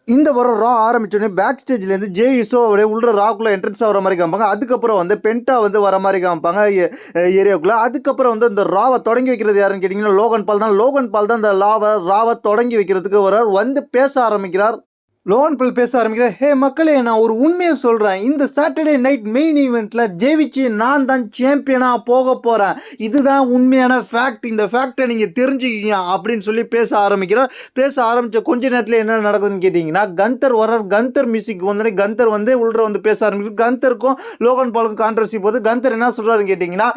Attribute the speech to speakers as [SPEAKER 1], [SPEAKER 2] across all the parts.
[SPEAKER 1] இந்த வாரம் ரா ஆரம்பிச்சோடனே back ஸ்டேஜ்லேருந்து J இசோ அப்படியே உள்ள ராக்குள்ளே என்ட்ரன்ஸ் ஆகிற மாதிரி காமிப்பாங்க. அதுக்கப்புறம் வந்து பென்டா வந்து வர மாதிரி காமிப்பாங்க ஏரியாவுக்குள்ளே. அதுக்கப்புறம் வந்து இந்த ராவை தொடங்கி வைக்கிறது யாருன்னு கேட்டிங்கன்னா லோகன் பால் தான். லோகன் பால் தான் இந்த ராவை தொடங்கி வைக்கிறதுக்கு வரார். வந்து பேச ஆரம்பிக்கிறார். லோகன் பால் பேச ஆரம்பிக்கிறார். ஹே மக்களே, நான் ஒரு உண்மையை சொல்கிறேன். இந்த சாட்டர்டே நைட் மெயின் ஈவெண்ட்டில் ஜெயிச்சு நான் தான் சாம்பியனாக போக போகிறேன். இதுதான் உண்மையான ஃபேக்ட். இந்த ஃபேக்டை நீங்கள் தெரிஞ்சுக்கிங்க அப்படின்னு சொல்லி பேச ஆரம்பிக்கிறார். பேச ஆரம்பித்த கொஞ்ச நேரத்தில் என்ன நடக்குதுன்னு கேட்டிங்கன்னா கந்தர் வர்றார். கந்தர் மியூசிக் வந்தோடனே கந்தர் வந்து உள்ள வந்து பேச ஆரம்பிக்கிறார். கந்தருக்கும் லோகன் பாலுக்கும் கான்ட்ரவர்சி போது கந்தர் என்ன சொல்கிறாருன்னு கேட்டிங்கன்னா,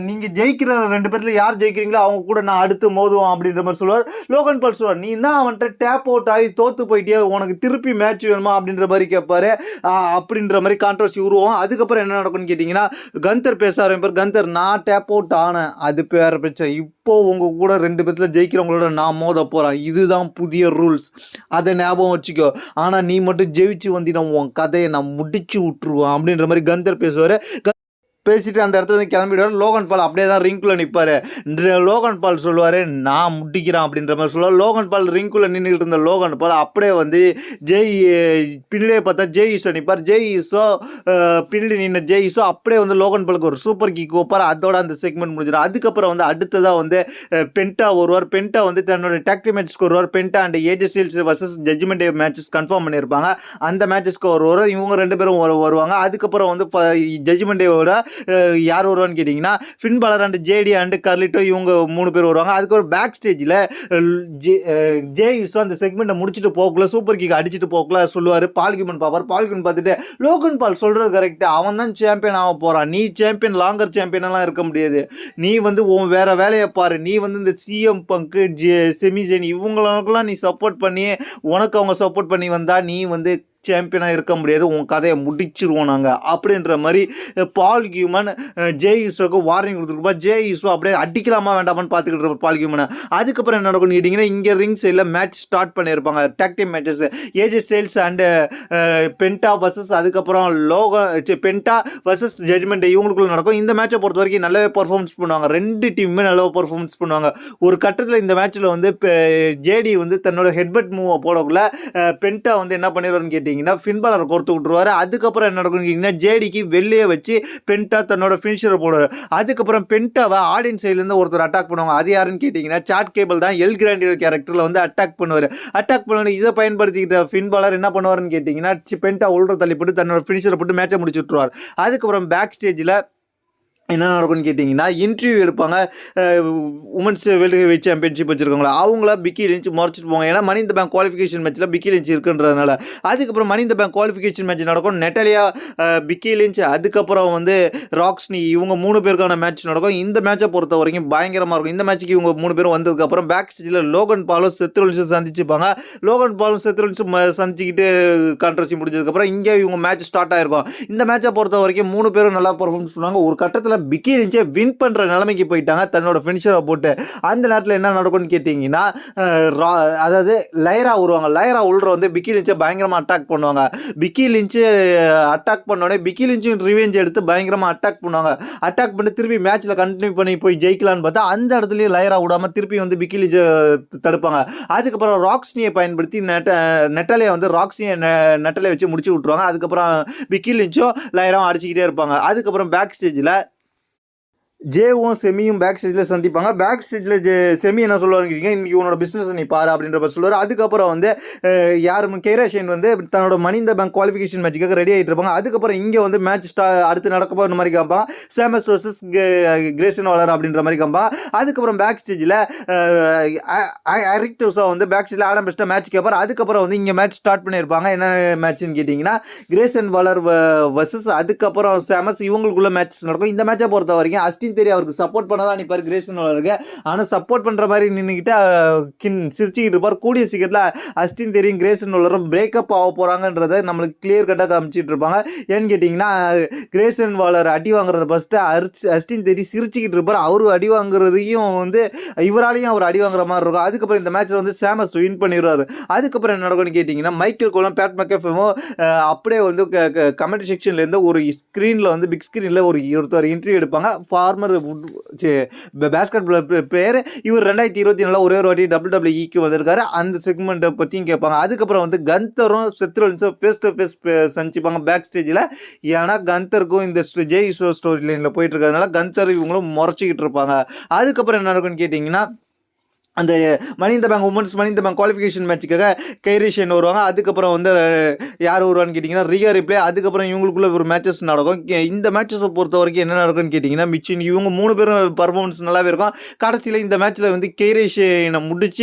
[SPEAKER 1] நீங்கள் ஜெயிக்கிற 2 பேரில் யார் ஜெயிக்கிறீங்களோ அவங்க கூட நான் அடுத்து மோதுவோம் அப்படின்ற மாதிரி சொல்லுவார். லோகன் பால் சொல்லுவார், நீ தான் அவன்கிட்ட டேப் அவுட் ஆகி தோற்று போயிட்டே, உனக்கு திருப்பி மேட்ச் வேணுமா அப்படின்ற மாதிரி கேட்பாரு. அப்படின்ற மாதிரி கான்ட்ரவர்சி உருவாகும். அதுக்கப்புறம் என்ன நடக்கும்னு கேட்டிங்கன்னா கந்தர் பேச ஆரம்பிப்பார். கந்தர், நான் டேப் அவுட் ஆனேன், அது பேர பிரச்சனை. இப்போ உங்க கூட 2 பேர்த்துல ஜெயிக்கிறவங்களோட நான் மோத போறேன். இதுதான் புதிய ரூல்ஸ், அதை ஞாபகம் வச்சுக்கோ. ஆனா நீ மட்டும் ஜெயிச்சு வந்தினா உன் கதையை நான் முடிச்சு விட்டுருவேன் அப்படின்ற மாதிரி கந்தர் பேசுவார். பேசிட்டு அந்த இடத்துல கிளம்பிடுவார். லோகன் பால் அப்படியே தான் ரிங்குள்ள நிற்பார். லோகன் பால் சொல்லுவார், நான் முடிக்கிறேன் அப்படின்ற மாதிரி சொல்லுவார். லோகன் பால் ரிங்குள்ள நின்றுக்கிட்டு இருந்த லோகன் பால் அப்படியே வந்து பின்னாடியே பார்த்தா ஜெய் ஈசோ நிற்பார். ஜெய் ஈசோ பின்னாடி நின்ன ஜெய் ஈசோ அப்படியே வந்து லோகன் பாலுக்கு ஒரு சூப்பர் கிக் வைப்பார். அதோட அந்த செக்மெண்ட் முடிஞ்சிடும். அதுக்கப்புறம் வந்து அடுத்ததாக வந்து பென்டா வருவார். பென்டா வந்து தன்னோட டாக்டி மேட்ச்க்கு வருவார். Penta and AJ Styles versus Judgment Day matches confirm பண்ணியிருப்பாங்க. அந்த மேட்சஸ்க்கு வருவார். இவங்க 2 பேரும் வருவாங்க. அதுக்கப்புறம் வந்து ஜட்ஜ்மெண்ட் டேவோட யார் வருவான்னு கேட்டிங்கன்னா Finn Balor and JD and Carlito, இவங்க 3 பேர் வருவாங்க. அதுக்கப்புறம் பேக் ஸ்டேஜில் ஜே யூஸோ அந்த செக்மெண்ட்டை முடிச்சுட்டு போகல, சூப்பர் கிக் அடிச்சுட்டு போகல சொல்லுவார். பால்கியூமன் பார்ப்பார். பால்கியூமன் பார்த்துட்டு லோகன் பால் சொல்கிறது கரெக்டு, அவன் தான் சாம்பியன் ஆக போகிறான். நீ சாம்பியன், லாங்கர் சாம்பியனெல்லாம் இருக்க முடியாது. நீ வந்து உன் வேற வேலையை பாரு. நீ வந்து இந்த சிஎம் பங்கு செமிசேன் இவங்களுக்கெல்லாம் நீ சப்போர்ட் பண்ணி, உனக்கு அவங்க சப்போர்ட் பண்ணி வந்தா நீ வந்து சாம்பியனாக இருக்க முடியாது. உன் கதையை முடிச்சிருவோம் நாங்கள் அப்படின்ற மாதிரி பால் கியூமன் ஜே ஈஸோக்கு வார்னிங் கொடுத்துருப்பா. ஜே ஈஸோ அப்படியே அடிக்கலாமா வேண்டாமான்னு பார்த்துக்கிட்டு இருப்போம் பால் கியூமனை. அதுக்கப்புறம் என்ன நடக்கும்னு கேட்டிங்கன்னா இங்கே ரிங் சைடில் மேட்ச் ஸ்டார்ட் பண்ணியிருப்பாங்க. Tag team matches AJ Styles and Penta versus அதுக்கப்புறம் பென்டா வர்சஸ் ஜட்ஜ்மெண்ட் இவங்களுக்குள்ள நடக்கும். இந்த மேட்சை பொறுத்த வரைக்கும் நல்லாவே பர்ஃபார்மன்ஸ் பண்ணுவாங்க. 2 டீமுமே நல்லா பர்ஃபார்மன்ஸ் பண்ணுவாங்க. ஒரு கட்டத்தில் இந்த மேட்ச்சில் வந்து ஜேடி வந்து தன்னோட ஹெட்பட் மூவை போடக்குள்ள பென்டா வந்து என்ன பண்ணிடுவார்னு கேட்டிங்கன்னா ஃபின்பாலரை கோர்த்து விட்டுருவாரு. அதுக்கப்புறம் என்ன நடக்கும்னு ஜேடிக்கு வெளியே வச்சு பென்டா தன்னோட ஃபினிஷரை போடுவார். அதுக்கப்புறம் பென்டாவை ஆடியன்ஸ் சைட்லேருந்து ஒருத்தர் அட்டாக் பண்ணுவாங்க. அது யாருன்னு கேட்டிங்கன்னா சாட் கேபிள் தான். எல் கிராண்டியர் கேரக்டரில் வந்து அட்டாக் பண்ணுவார். அட்டாக் பண்ணுவார். இதை பயன்படுத்திக்கிட்ட ஃபின்பாலர் என்ன பண்ணுவார்னு கேட்டிங்கன்னா பென்டா உள்ள தள்ளி போட்டு தன்னோட ஃபினிஷரை போட்டு மேட்சை முடிச்சு விட்டுருவார். அதுக்கப்புறம் பேக் ஸ்டேஜில் என்ன நடக்கும்னு கேட்டிங்கன்னா இன்டர்வியூ எடுப்பாங்க. உமன்ஸ் வேர்ல்டு ஹெவிவெயிட் சாம்பியன்ஷிப் வச்சுருக்காங்களா அவங்கள பிக்கி லிஞ்ச் முறைச்சிட்டு போவாங்க. ஏன்னா மணி இந்த பேங்க் குவாலிஃபிகேஷன் மேட்ச்சில் பிக்கி லிஞ்ச் இருக்குன்றதுனால. அதுக்கப்புறம் மணி இந்த பேங்க் குவாலிஃபிகேஷன் மேட்ச் நடக்கும். நெட்டாலியா, பிக்கி லிஞ்ச், அதுக்கப்புறம் வந்து ராக்ஸ்னி, இவங்க 3 பேருக்கான மேட்ச் நடக்கும். இந்த மேட்சை பொறுத்த வரைக்கும் பயங்கரமாக இருக்கும். இந்த மேட்ச்சுக்கு இவங்க 3 பேரும் வந்ததுக்கப்புறம் பேக் ஸ்டேஜில் லோகன் பாலும் செத்ரோலின்ஸும் சந்திச்சுப்பாங்க. லோகன் பாலும் செத்ரோலின்ஸும் சந்திச்சுக்கிட்டு கான்ட்ரவர்சி முடிஞ்சதுக்கப்புறம் இங்கே இவங்க மேட்ச் ஸ்டார்ட் ஆகிருக்கும். இந்த மேட்சை பொறுத்த வரைக்கும் 3 பேரும் நல்லா பர்ஃபார்மன்ஸ் பண்ணுவாங்க. ஒரு கட்டத்தில் பிக்கி லிஞ்சே வின் பண்ற நிலைமைக்கு போயிட்டாங்க தன்னோட ஃபினிஷரை போட்டு. அந்த நேரத்தில் என்ன நடக்கும்னு கேட்டிங்கன்னா அதாவது லைரா வருவாங்க. லைரா உள்ள வந்து பிக்கி லிஞ்சை பயங்கரமாக அட்டாக் பண்ணுவாங்க. பிக்கி லிஞ்சு அட்டாக் பண்ணோடனே பிக்கி லிஞ்சும் ரிவெஞ்ச் எடுத்து பயங்கரமாக அட்டாக் பண்ணுவாங்க. அட்டாக் பண்ணி திருப்பி மேட்ச்சில் கண்டினியூ பண்ணி போய் ஜெயிக்கலான்னு பார்த்தா அந்த இடத்துலையும் லைரா விடாமல் திருப்பி வந்து பிக்கி லிஞ்சை தடுப்பாங்க. அதுக்கப்புறம் ராக்ஸ்னியை பயன்படுத்தி நெட்டாலியை வந்து நெட்டாலியை வச்சு முடிச்சு விட்ருவாங்க. அதுக்கப்புறம் பிக்கி லிஞ்சும் லைராவும் அடிச்சுக்கிட்டே இருப்பாங்க. அதுக்கப்புறம் பேக் ஸ்டேஜில் ஜேவும் செமியும் பேக் ஸ்டேஜில் சந்திப்பாங்க. பேக் ஸ்டேஜில் செமி என்ன சொல்லுவாங்க, இன்றைக்கி உன்னோட பிஸ்னஸ் நீ பாரு அப்படின்ற மாதிரி சொல்லுவார். அதுக்கப்புறம் வந்து யாரும் கைராஷன் வந்து தன்னோட மணி இந்த பேங்க் குவாலிஃபிகேஷன் மேட்சுக்காக ரெடி ஆகிட்டு இருப்பாங்க. அதுக்கப்புறம் இங்கே வந்து மேட்ச் அடுத்து நடக்க போகிற மாதிரி காப்பாங்க. சேமஸ் வர்சஸ் கிரேசன் வாலர் அப்படின்ற மாதிரி காப்பாங்க. அதுக்கப்புறம் பேக் ஸ்டேஜில் அரிக்டோஸா வந்து பேக் ஸ்டேஜில் ஆடம் பெஸ்ட்டாக மேட்ச் கேட்பார். அதுக்கப்புறம் வந்து இங்கே மேட்ச் ஸ்டார்ட் பண்ணியிருப்பாங்க. என்ன மேட்ச்னு கேட்டிங்கன்னா கிரேசன் வாலர் வர்சஸ் அதுக்கப்புறம் சேமஸ் இவங்களுக்குள்ள மேட்ச் நடக்கும். இந்த மேட்சை பொறுத்த வரைக்கும் அஸ்டின் தெரியும் அவருக்கு சப்போர்ட் பண்ணதான் நிற்பார் கிரேசன் வாலருக்கு. ஆனால் சப்போர்ட் பண்ணுற மாதிரி நின்றுக்கிட்டு சிரிச்சுக்கிட்டு இருப்பார். கூடிய சீக்கிரத்தில் அஸ்டின் தெரியும் கிரேசன் வாலரும் பிரேக்கப் ஆக போகிறாங்கன்றதை நம்மளுக்கு கிளியர் கட்டாக காமிச்சிட்டு இருப்பாங்க. ஏன்னு கேட்டிங்கன்னா கிரேசன் வாலர் அடி வாங்குறத ஃபஸ்ட்டு அஸ்டின் தெரி சிரிச்சுக்கிட்டு இருப்பார். அவரு அடி வாங்குறதையும் வந்து இவராலையும் அவர் அடி வாங்குற மாதிரி இருக்கும். அதுக்கப்புறம் இந்த மேட்ச்சில் வந்து சேமஸ் வின் பண்ணிடுவார். அதுக்கப்புறம் என்ன நடக்கும்னு கேட்டிங்கன்னா மைக்கேல் கோலம், பேட் மெக்கஃபேமோ அப்படியே வந்து கமெண்ட் செக்ஷன்லேருந்து ஒரு ஸ்க்ரீனில் வந்து பிக் ஸ்க்ரீனில் ஒருத்தர் இன்டர்வியூ எடுப்பாங்க. For former basketball player. இவர் 2024 ஒரே ஒரு வாட்டி WWE வந்திருக்காரு. அந்த செக்மெண்ட்டை பற்றியும் கேட்பாங்க. அதுக்கப்புறம் வந்து கந்தரும் செத்ரோலின்ஸும் ஃபேஸ் டு ஃபேஸ் சந்திப்பாங்க பேக் ஸ்டேஜில். ஏன்னா கந்தருக்கும் இந்த ஜே யூசோ ஸ்டோரி லைனில் போயிட்டு இருக்கிறதுனால கந்தர் இவங்களும் முறைச்சிக்கிட்டு இருப்பாங்க. அதுக்கப்புறம் என்ன இருக்குன்னு கேட்டிங்கன்னா, அந்த மணி இந்த பேங்க் உமன்ஸ் மணி இந்த பேங்க் குவாலிஃபிகேஷன் மேட்சுக்காக கைரிஷன் வருவாங்க. அதுக்கப்புறம் வந்து யார் வருவான்னு கேட்டிங்கன்னா ரிகா ரிப்ளே. அதுக்கப்புறம் இவங்களுக்குள்ள ஒரு மேட்சஸ் நடக்கும். இந்த மேட்சஸை பொறுத்த வரைக்கும் என்ன நடக்கும்னு கேட்டிங்கன்னா, மிச்சின் இவங்க 3 பேரும் பர்ஃபார்மன்ஸ் நல்லாவே இருக்கும். கடைசியில் இந்த மேட்ச்சில் வந்து கைரிஷனை முடிச்சு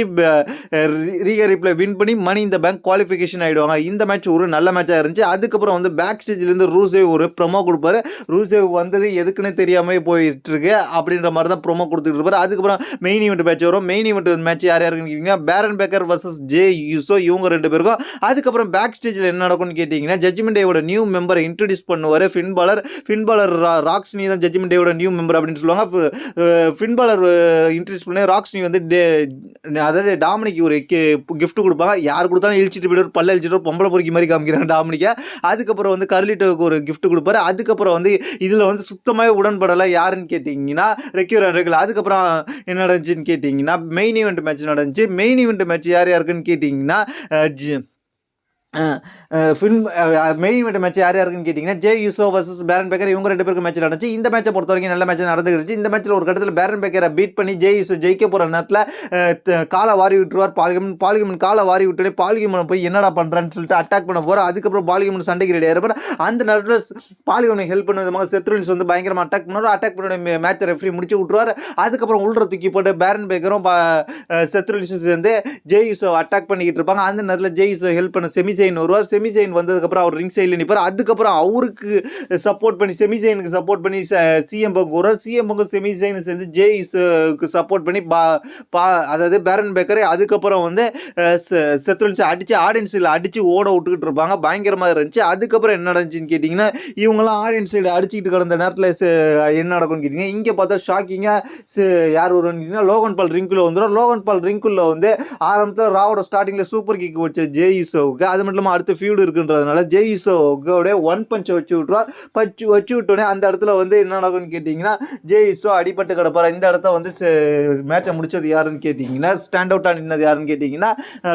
[SPEAKER 1] ரிகா ரிப்ளே வின் பண்ணி மணி இந்த பேங்க் குவாலிஃபிகேஷன் ஆகிடுவாங்க. இந்த மேட்ச் ஒரு நல்ல மேட்சாக இருந்துச்சு. அதுக்கப்புறம் வந்து பேக் ஸ்டேஜ்லேருந்து ரூசேவ் ஒரு ப்ரொமோ கொடுப்பாரு. ரூசேவ் வந்தது எதுக்குன்னு தெரியாமல் போயிட்டு இருக்கு அப்படின்ற மாதிரி தான் ப்ரொமோ கொடுத்துட்டு இருப்பாரு. அதுக்கப்புறம் மெயின் ஈவெண்ட் மேட்ச் வரும். மெயின் ஈவெண்ட் மேட்ச் யார் யாருன்னு கேட்டிங்கன்னா, பேரன் பேக்கர் வர்சஸ் ஜே யூசோ இவங்க 2 பேருக்கும். அதுக்கப்புறம் பேக் ஸ்டேஜில் என்ன நடக்கும்னு கேட்டிங்கன்னா, ஜட்ஜ்மெண்ட் டேவோட நியூ மெம்பரை இன்ட்ரடியூஸ் பண்ணுவார் ஃபின்பாலர் ராக்ஸ்னி தான் ஜட்ஜ்மெண்ட் டேவோட நியூ மெம்பர் அப்படின்னு சொல்லுவாங்க. ஃபின்பாலர் இன்ட்ரடியூஸ் பண்ணி ராக்ஸ்னி வந்து அதாவது டாமினிக்கு ஒரு கிஃப்ட் கொடுப்பாங்க. யார் கொடுத்தாலும் இழிச்சிட்டு போய்ட்டு பல்ல இழிச்சிட்டு பொம்பளை பொறுக்கி மாதிரி காமிக்கிறாங்க டாமினிக்கை. அதுக்கப்புறம் வந்து கர்லிட்டோவுக்கு ஒரு கிஃப்ட் கொடுப்பாரு. அதுக்கப்புறம் வந்து இதில் வந்து சுத்தமாக உடன்படலை யாருன்னு கேட்டிங்கன்னா ரெக்யூர். அதுக்கப்புறம் என்ன நடந்துச்சுன்னு கேட்டிங்கன்னா, மெயின் ஈவெண்ட் மேட்ச் நடந்துச்சு. மெயின் ஈவெண்ட் மேட்ச் யார் யாருக்குன்னு கேட்டிங்கன்னா, மெயின் ஈவெண்ட் மேட்ச் யார் யாருக்குன்னு கேட்டிங்கன்னா, ஜே யூசோ வர்சஸ் பேரன் பேக்கர் இவங்க 2 பேருக்கு மேட்ச் நடந்துச்சு. இந்த மேட்சை பொறுத்த வரைக்கும் நல்ல மேட்ச் நடந்துருச்சு. இந்த மேட்ச்சில் ஒரு கட்டத்தில் பேரன் பேக்கரை பீட் பண்ணி ஜே யூசோ ஜெயிக்க போகிற நேரத்தில் காலை வாரி விட்டுருவார் பாலிகமன் காலை வாரி விட்டுட்டு பாலிகமனை போய் என்னடா பண்ணுறான்னு சொல்லிட்டு அட்டாக் பண்ண போகிறார். அதுக்கப்புறம் பாலிகமன் சண்டைக்கு ரெடியாக இருப்பார். அந்த நேரத்தில் பாலிகமனை ஹெல்ப் பண்ண விதமாக செத்ரோலின்ஸ் வந்து பயங்கரமாக அட்டாக் பண்ணுவார். அட்டாக் பண்ண மேட்சை ரெஃப்ரி முடிச்சு விட்டுருவார். அதுக்கப்புறம் உள்ள தூக்கி போட்டு பேரன் பேக்கரும் செத்ரோலின்ஸும் சேர்ந்து ஜே யூசோ அட்டாக் பண்ணிக்கிட்டு இருப்பாங்க. அந்த நேரத்தில் ஜே யூசோ ஹெல்ப் பண்ண செமிசைன் வருவார். செமிசைன் வந்ததுக்கப்புறம் அவர் ரிங் சைடில் நிற்பார். அதுக்கப்புறம் அவருக்கு சப்போர்ட் பண்ணி செமிசைனுக்கு சப்போர்ட் பண்ணி சிஎம் பங்க் வருவார். சிஎம் பங்கு செமிசைன் சேர்ந்து ஜே யூசோக்கு சப்போர்ட் பண்ணி அதாவது பேரன் பேக்கரை அதுக்கப்புறம் வந்து செத்ரோலின்ஸ் அடித்து ஆடியன்ஸில் அடித்து ஓட விட்டுக்கிட்டு இருப்பாங்க. பயங்கரமாக இருந்துச்சு. அதுக்கப்புறம் என்ன நடந்துச்சுன்னு கேட்டிங்கன்னா, இவங்களாம் ஆடியன்ஸ் சைடு அடிச்சுக்கிட்டு கிடந்த நேரத்தில் என்ன நடக்கும்னு கேட்டிங்கன்னா, இங்கே பார்த்தா ஷாக்கிங்காக யார் வருவான்னு கேட்டிங்கன்னா, லோகன் பால் ரிங்குள்ளே வந்துடும். லோகன் பால் ரிங்குள்ளே வந்து ஆரம்பத்தில் ராவோட ஸ்டார்டிங்கில் சூப்பர் கிக் வச்ச ஜே யூசோவுக்கு அது மட்டும் இல்லாமல் அடுத்த ஃபியூடு இருக்குன்றதுனால ஜே யூசோவோட 1 பஞ்சை வச்சு விட்ருவார். வச்சு விட்டோடனே அந்த இடத்துல வந்து என்ன நடக்கும்னு கேட்டிங்கன்னா, ஜே யூசோ அடிபட்டு கிடப்பார். இந்த இடத்த வந்து மேட்சை முடிச்சது யாருன்னு கேட்டிங்கன்னா, ஸ்டாண்ட் அவுட்டாக நின்னது யாருன்னு கேட்டிங்கன்னா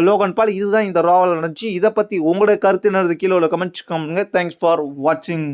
[SPEAKER 1] லோகன் பால். இதுதான் இந்த ராவில் நடந்துச்சு. இதை பற்றி உங்களுடைய கருத்து என்னது கீழே உள்ள கமெண்ட்ஸ் பண்ணுங்க. தேங்க்ஸ் ஃபார் வாட்சிங்.